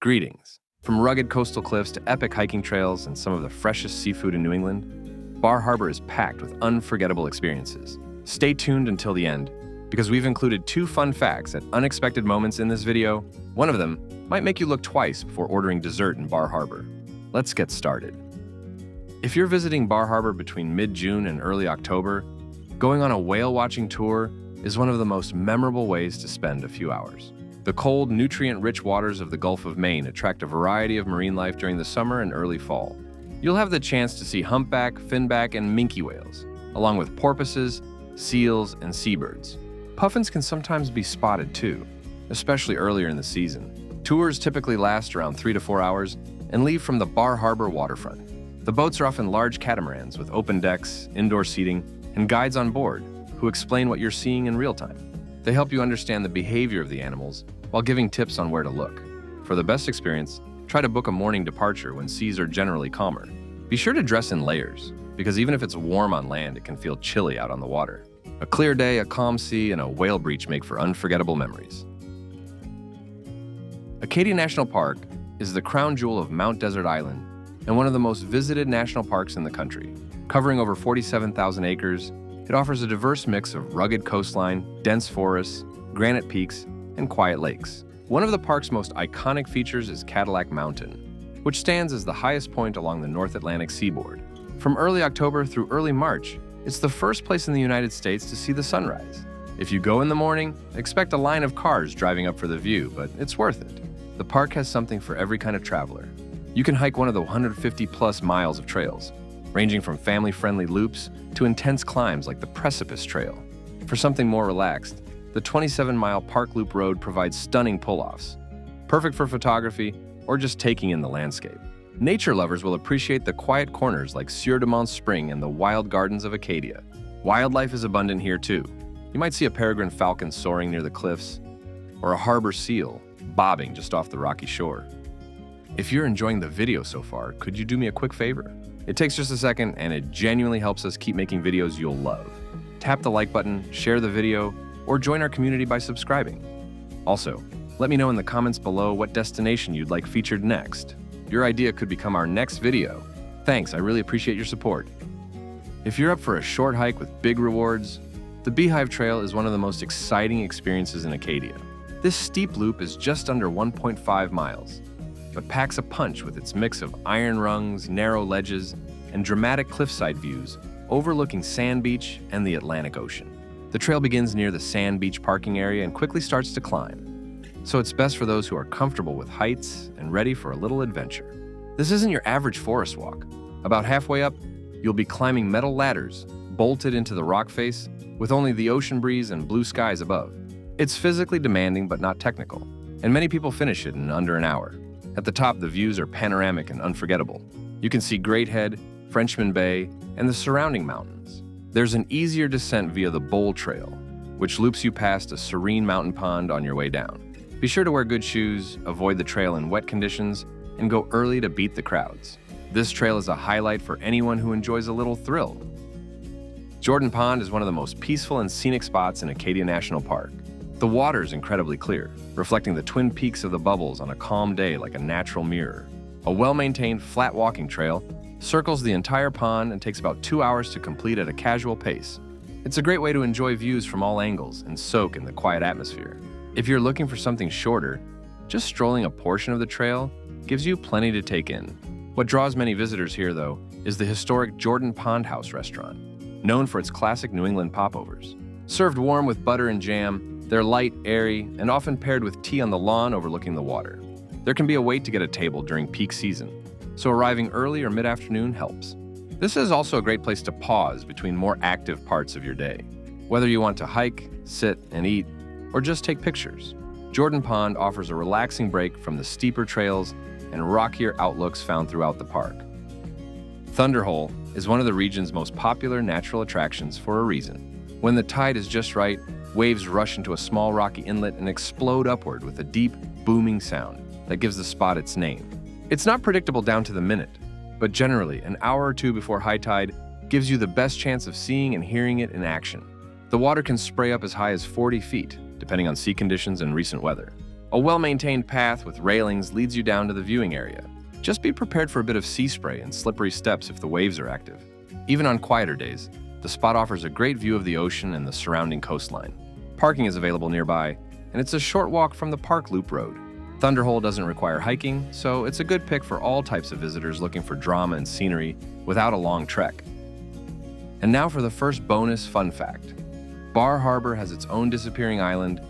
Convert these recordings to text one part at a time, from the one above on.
Greetings. From rugged coastal cliffs to epic hiking trails and some of the freshest seafood in New England, Bar Harbor is packed with unforgettable experiences. Stay tuned until the end, because we've included 2 fun facts at unexpected moments in this video. One of them might make you look twice before ordering dessert in Bar Harbor. Let's get started. If you're visiting Bar Harbor between mid-June and early October, going on a whale-watching tour is one of the most memorable ways to spend a few hours. The cold, nutrient-rich waters of the Gulf of Maine attract a variety of marine life during the summer and early fall. You'll have the chance to see humpback, finback, and minke whales, along with porpoises, seals, and seabirds. Puffins can sometimes be spotted too, especially earlier in the season. Tours typically last around 3 to 4 hours and leave from the Bar Harbor waterfront. The boats are often large catamarans with open decks, indoor seating, and guides on board who explain what you're seeing in real time. They help you understand the behavior of the animals while giving tips on where to look. For the best experience, try to book a morning departure when seas are generally calmer. Be sure to dress in layers, because even if it's warm on land, it can feel chilly out on the water. A clear day, a calm sea, and a whale breach make for unforgettable memories. Acadia National Park is the crown jewel of Mount Desert Island and one of the most visited national parks in the country. Covering over 47,000 acres, it offers a diverse mix of rugged coastline, dense forests, granite peaks, and quiet lakes. One of the park's most iconic features is Cadillac Mountain, which stands as the highest point along the North Atlantic seaboard. From early October through early March, it's the first place in the United States to see the sunrise. If you go in the morning, expect a line of cars driving up for the view, but it's worth it. The park has something for every kind of traveler. You can hike one of the 150-plus miles of trails, ranging from family-friendly loops to intense climbs like the Precipice Trail. For something more relaxed, the 27-mile Park Loop Road provides stunning pull-offs, perfect for photography or just taking in the landscape. Nature lovers will appreciate the quiet corners like Sieur de Mont Spring and the wild gardens of Acadia. Wildlife is abundant here too. You might see a peregrine falcon soaring near the cliffs, or a harbor seal bobbing just off the rocky shore. If you're enjoying the video so far, could you do me a quick favor? It takes just a second, and it genuinely helps us keep making videos you'll love. Tap the like button, share the video, or join our community by subscribing. Also, let me know in the comments below what destination you'd like featured next. Your idea could become our next video. Thanks, I really appreciate your support. If you're up for a short hike with big rewards, the Beehive Trail is one of the most exciting experiences in Acadia. This steep loop is just under 1.5 miles, but packs a punch with its mix of iron rungs, narrow ledges, and dramatic cliffside views overlooking Sand Beach and the Atlantic Ocean. The trail begins near the Sand Beach parking area and quickly starts to climb, so it's best for those who are comfortable with heights and ready for a little adventure. This isn't your average forest walk. About halfway up, you'll be climbing metal ladders bolted into the rock face with only the ocean breeze and blue skies above. It's physically demanding but not technical, and many people finish it in under an hour. At the top, the views are panoramic and unforgettable. You can see Great Head, Frenchman Bay, and the surrounding mountains. There's an easier descent via the Bowl Trail, which loops you past a serene mountain pond on your way down. Be sure to wear good shoes, avoid the trail in wet conditions, and go early to beat the crowds. This trail is a highlight for anyone who enjoys a little thrill. Jordan Pond is one of the most peaceful and scenic spots in Acadia National Park. The water is incredibly clear, reflecting the twin peaks of the bubbles on a calm day like a natural mirror. A well-maintained, flat walking trail circles the entire pond and takes about 2 hours to complete at a casual pace. It's a great way to enjoy views from all angles and soak in the quiet atmosphere. If you're looking for something shorter, just strolling a portion of the trail gives you plenty to take in. What draws many visitors here, though, is the historic Jordan Pond House restaurant, known for its classic New England popovers. Served warm with butter and jam, they're light, airy, and often paired with tea on the lawn overlooking the water. There can be a wait to get a table during peak season, so arriving early or mid-afternoon helps. This is also a great place to pause between more active parts of your day. Whether you want to hike, sit, and eat, or just take pictures, Jordan Pond offers a relaxing break from the steeper trails and rockier outlooks found throughout the park. Thunder Hole is one of the region's most popular natural attractions for a reason. When the tide is just right, waves rush into a small rocky inlet and explode upward with a deep, booming sound that gives the spot its name. It's not predictable down to the minute, but generally, an hour or two before high tide gives you the best chance of seeing and hearing it in action. The water can spray up as high as 40 feet, depending on sea conditions and recent weather. A well-maintained path with railings leads you down to the viewing area. Just be prepared for a bit of sea spray and slippery steps if the waves are active. Even on quieter days, the spot offers a great view of the ocean and the surrounding coastline. Parking is available nearby, and it's a short walk from the Park Loop Road. Thunderhole doesn't require hiking, so it's a good pick for all types of visitors looking for drama and scenery without a long trek. And now for the first bonus fun fact. Bar Harbor has its own disappearing island,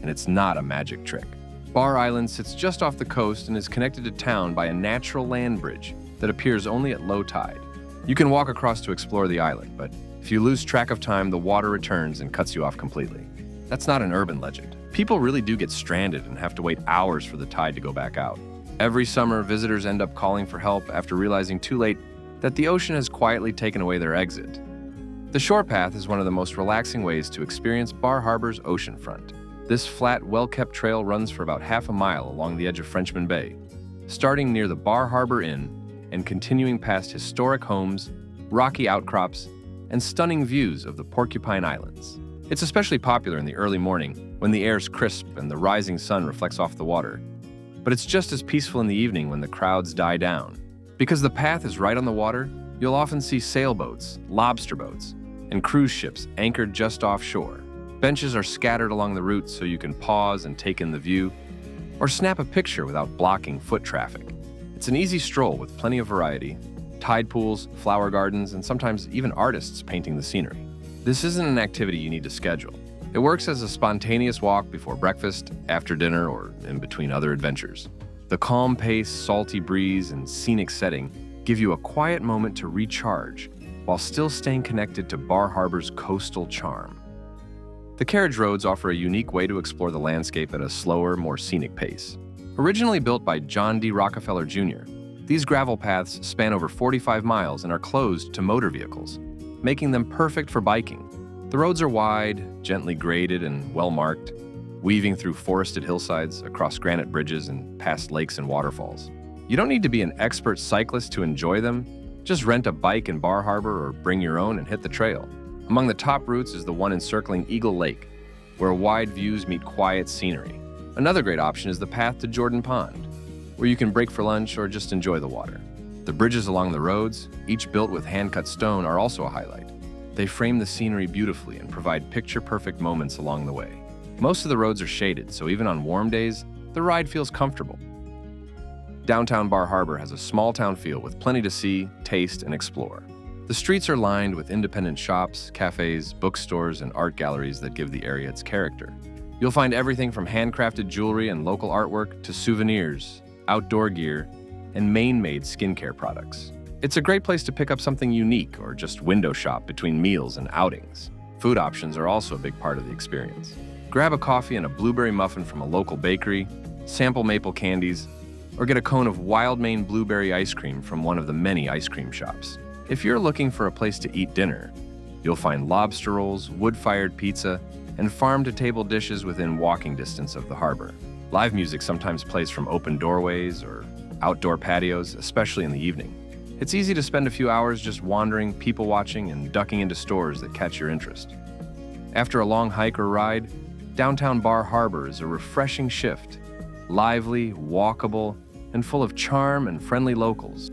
and it's not a magic trick. Bar Island sits just off the coast and is connected to town by a natural land bridge that appears only at low tide. You can walk across to explore the island, but if you lose track of time, the water returns and cuts you off completely. That's not an urban legend. People really do get stranded and have to wait hours for the tide to go back out. Every summer, visitors end up calling for help after realizing too late that the ocean has quietly taken away their exit. The shore path is one of the most relaxing ways to experience Bar Harbor's oceanfront. This flat, well-kept trail runs for about half a mile along the edge of Frenchman Bay, starting near the Bar Harbor Inn and continuing past historic homes, rocky outcrops, and stunning views of the Porcupine Islands. It's especially popular in the early morning when the air's crisp and the rising sun reflects off the water. But it's just as peaceful in the evening when the crowds die down. Because the path is right on the water, you'll often see sailboats, lobster boats, and cruise ships anchored just offshore. Benches are scattered along the route so you can pause and take in the view, or snap a picture without blocking foot traffic. It's an easy stroll with plenty of variety, tide pools, flower gardens, and sometimes even artists painting the scenery. This isn't an activity you need to schedule. It works as a spontaneous walk before breakfast, after dinner, or in between other adventures. The calm pace, salty breeze, and scenic setting give you a quiet moment to recharge while still staying connected to Bar Harbor's coastal charm. The Carriage Roads offer a unique way to explore the landscape at a slower, more scenic pace. Originally built by John D. Rockefeller Jr., these gravel paths span over 45 miles and are closed to motor vehicles, making them perfect for biking. The roads are wide, gently graded, and well-marked, weaving through forested hillsides, across granite bridges, and past lakes and waterfalls. You don't need to be an expert cyclist to enjoy them. Just rent a bike in Bar Harbor or bring your own and hit the trail. Among the top routes is the one encircling Eagle Lake, where wide views meet quiet scenery. Another great option is the path to Jordan Pond, where you can break for lunch or just enjoy the water. The bridges along the roads, each built with hand-cut stone, are also a highlight. They frame the scenery beautifully and provide picture-perfect moments along the way. Most of the roads are shaded, so even on warm days, the ride feels comfortable. Downtown Bar Harbor has a small-town feel with plenty to see, taste, and explore. The streets are lined with independent shops, cafes, bookstores, and art galleries that give the area its character. You'll find everything from handcrafted jewelry and local artwork to souvenirs, outdoor gear, and Maine-made skincare products. It's a great place to pick up something unique or just window shop between meals and outings. Food options are also a big part of the experience. Grab a coffee and a blueberry muffin from a local bakery, sample maple candies, or get a cone of wild Maine blueberry ice cream from one of the many ice cream shops. If you're looking for a place to eat dinner, you'll find lobster rolls, wood-fired pizza, and farm-to-table dishes within walking distance of the harbor. Live music sometimes plays from open doorways or outdoor patios, especially in the evening. It's easy to spend a few hours just wandering, people-watching, and ducking into stores that catch your interest. After a long hike or ride, downtown Bar Harbor is a refreshing shift, lively, walkable, and full of charm and friendly locals.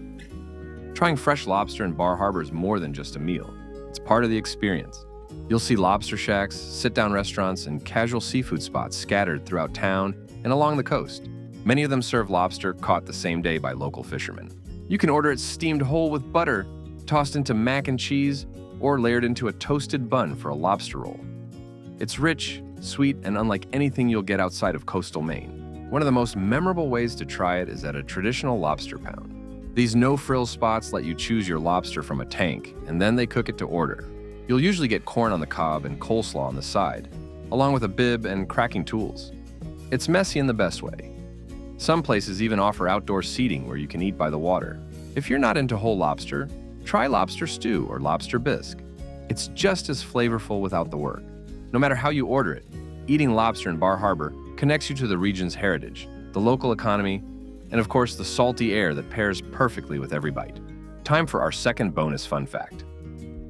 Trying fresh lobster in Bar Harbor is more than just a meal. It's part of the experience. You'll see lobster shacks, sit-down restaurants, and casual seafood spots scattered throughout town and along the coast. Many of them serve lobster caught the same day by local fishermen. You can order it steamed whole with butter, tossed into mac and cheese, or layered into a toasted bun for a lobster roll. It's rich, sweet, and unlike anything you'll get outside of coastal Maine. One of the most memorable ways to try it is at a traditional lobster pound. These no-frills spots let you choose your lobster from a tank, and then they cook it to order. You'll usually get corn on the cob and coleslaw on the side, along with a bib and cracking tools. It's messy in the best way. Some places even offer outdoor seating where you can eat by the water. If you're not into whole lobster, try lobster stew or lobster bisque. It's just as flavorful without the work. No matter how you order it, eating lobster in Bar Harbor connects you to the region's heritage, the local economy, and of course the salty air that pairs perfectly with every bite. Time for our second bonus fun fact.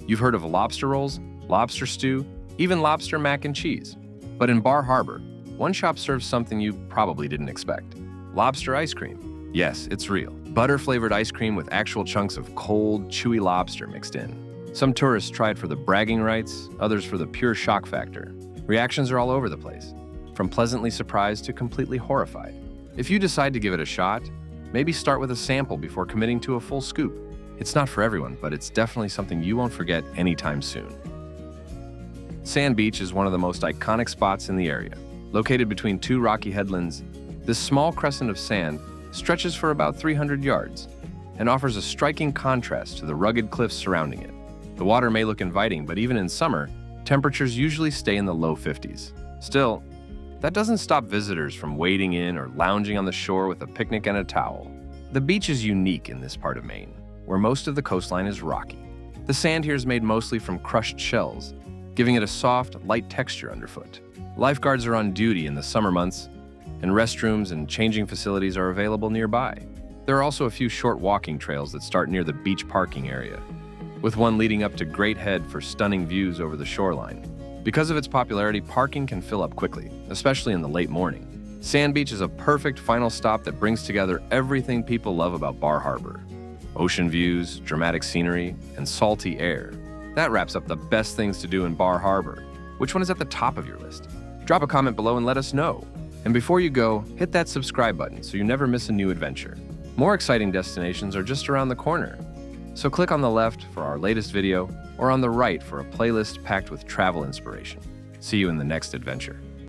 You've heard of lobster rolls, lobster stew, even lobster mac and cheese. But in Bar Harbor, One shop serves something you probably didn't expect: lobster ice cream. Yes, it's real. Butter-flavored ice cream with actual chunks of cold, chewy lobster mixed in. Some tourists try it for the bragging rights, others for the pure shock factor. Reactions are all over the place, from pleasantly surprised to completely horrified. If you decide to give it a shot, maybe start with a sample before committing to a full scoop. It's not for everyone, but it's definitely something you won't forget anytime soon. Sand Beach is one of the most iconic spots in the area. Located between two rocky headlands, this small crescent of sand stretches for about 300 yards and offers a striking contrast to the rugged cliffs surrounding it. The water may look inviting, but even in summer, temperatures usually stay in the low 50s. Still, that doesn't stop visitors from wading in or lounging on the shore with a picnic and a towel. The beach is unique in this part of Maine, where most of the coastline is rocky. The sand here is made mostly from crushed shells, giving it a soft, light texture underfoot. Lifeguards are on duty in the summer months, and restrooms and changing facilities are available nearby. There are also a few short walking trails that start near the beach parking area, with one leading up to Great Head for stunning views over the shoreline. Because of its popularity, parking can fill up quickly, especially in the late morning. Sand Beach is a perfect final stop that brings together everything people love about Bar Harbor: ocean views, dramatic scenery, and salty air. That wraps up the best things to do in Bar Harbor. Which one is at the top of your list? Drop a comment below and let us know. And before you go, hit that subscribe button so you never miss a new adventure. More exciting destinations are just around the corner. So click on the left for our latest video, or on the right for a playlist packed with travel inspiration. See you in the next adventure.